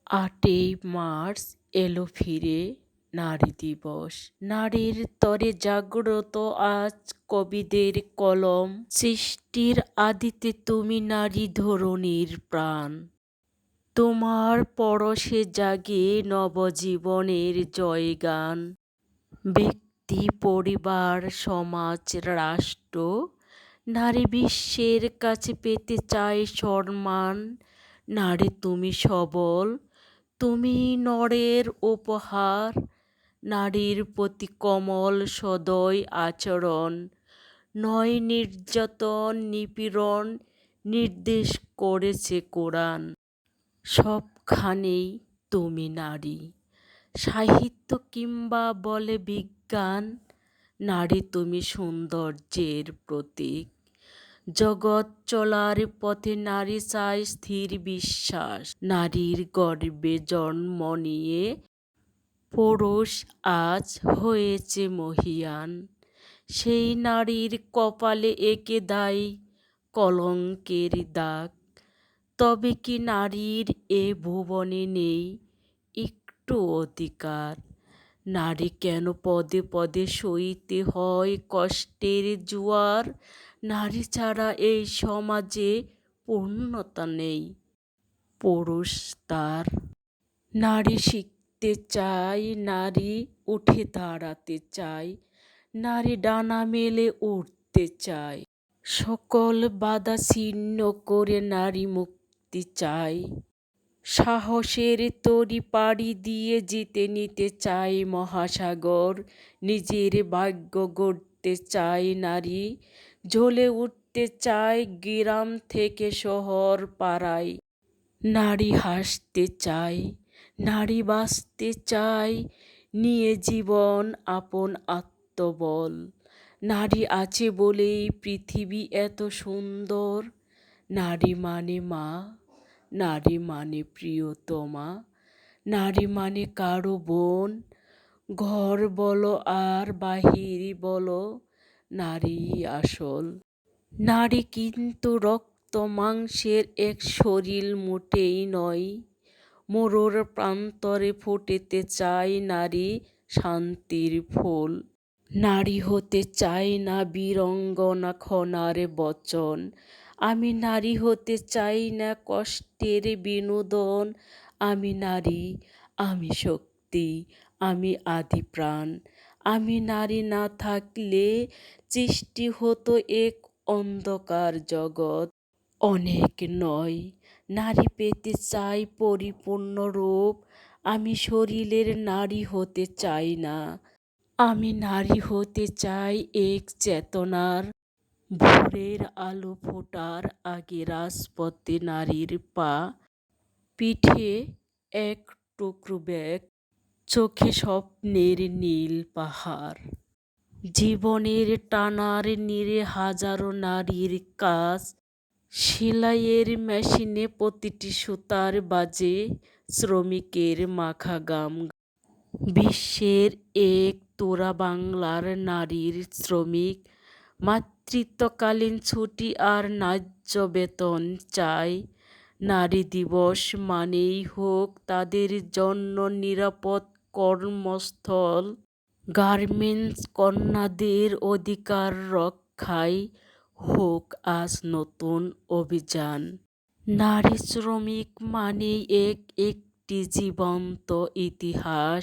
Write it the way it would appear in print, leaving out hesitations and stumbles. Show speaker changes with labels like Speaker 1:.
Speaker 1: ৮ই March এলো ফিরে নারী দিবস। নারীর তরে জাগ্রত আজ কবিদের কলম। সৃষ্টির আদিতে তুমি নারী ধরণীর প্রাণ। তোমার পরশে জাগে নবজীবনের জয়গান। ব্যক্তি, পরিবার, সমাজ, রাষ্ট্র নারী বিশ্বের কাছে পেতে চায় সম্মান। নারী তুমি সবল, তুমি নরের উপহার। নারীর প্রতি কোমল সদয় আচরণ, নয় নির্যাতন নিপীড়ন নির্দেশ করেছে কোরআন। সবখানেই তুমি নারী, সাহিত্য কিংবা বলে বিজ্ঞান। নারী তুমি সৌন্দর্যের প্রতীক। জগৎ চলার পথে নারী চায় স্থির বিশ্বাস। নারীর গর্ভে জন্ম নিয়ে পুরুষ আজ হয়েছে মহীয়ান। সেই নারীর কপালে এঁকে দেয় কলঙ্কের দাগ। তবে কি নারীর এ ভুবনে নেই একটু অধিকার? নারী কেন পদে পদে সইতে হয় কষ্টের জোয়ার? নারী ছাড়া এই সমাজে পূর্ণতা নেই পুরুষ তার। নারী শিখতে চায়, নারী উঠে দাঁড়াতে চায়, নারী ডানা মেলে উড়তে চায়। সকল বাধা ছিন্ন করে নারী মুক্তি চায়। সাহসের তরি পাড়ি দিয়ে জিতে নিতে চায় মহাসাগর। নিজের ভাগ্য গড়তে চায় নারী, জ্বলে উঠতে চায় গ্রাম থেকে শহর পাড়ায়। নারী হাসতে চায়, নারী বাঁচতে চায়, নিয়ে জীবন আপন আত্মবল। নারী আছে বলেই পৃথিবী এত সুন্দর। নারী মানে মা, নারী মানে প্রিয়তমা, নারী মানে কারো বোন। ঘর বলো আর বাহির বলো, নারীই আসল। নারী কিন্তু রক্ত মাংসের এক শরীর মোটেই নয়। মরুর প্রান্তরে ফুটেতে চায় নারী শান্তির ফুল। নারী হতে চায় না বীরাঙ্গনা খনার বচন। আমি নারী হতে চাই না কষ্টের বিনোদন। আমি নারী, আমি শক্তি, আমি আদি প্রাণ। আমি নারী না থাকলে সৃষ্টি হতো এক অন্ধকার জগৎ। অনেক নয়, নারী পেতে চাই পরিপূর্ণ রূপ। আমি শরীরের নারী হতে চাই না, আমি নারী হতে চাই এক চেতনার। ভোরের আলো ফোটার আগে রাজপথে নারীর পা, পিঠে এক টুকরো ব্যাগ, চোখে স্বপ্নের নীল পাহাড়। জীবনের টানার নীড়ে হাজারো নারীর কাজ। সেলাইয়ের মেশিনে প্রতিটি সুতার বাজে শ্রমিকের মাখা ঘাম। বিশ্বের এক তোড়া বাংলার নারীর শ্রমিক মাতৃত্বকালীন ছুটি আর ন্যায্য বেতন চায়। নারী দিবস মানেই হোক তাদের জন্য নিরাপদ কর্মস্থল। গার্মেন্টস কন্যাদের অধিকার রক্ষায় হোক আজ নতুন অভিযান। নারী শ্রমিক মানেই একটি জীবন্ত ইতিহাস।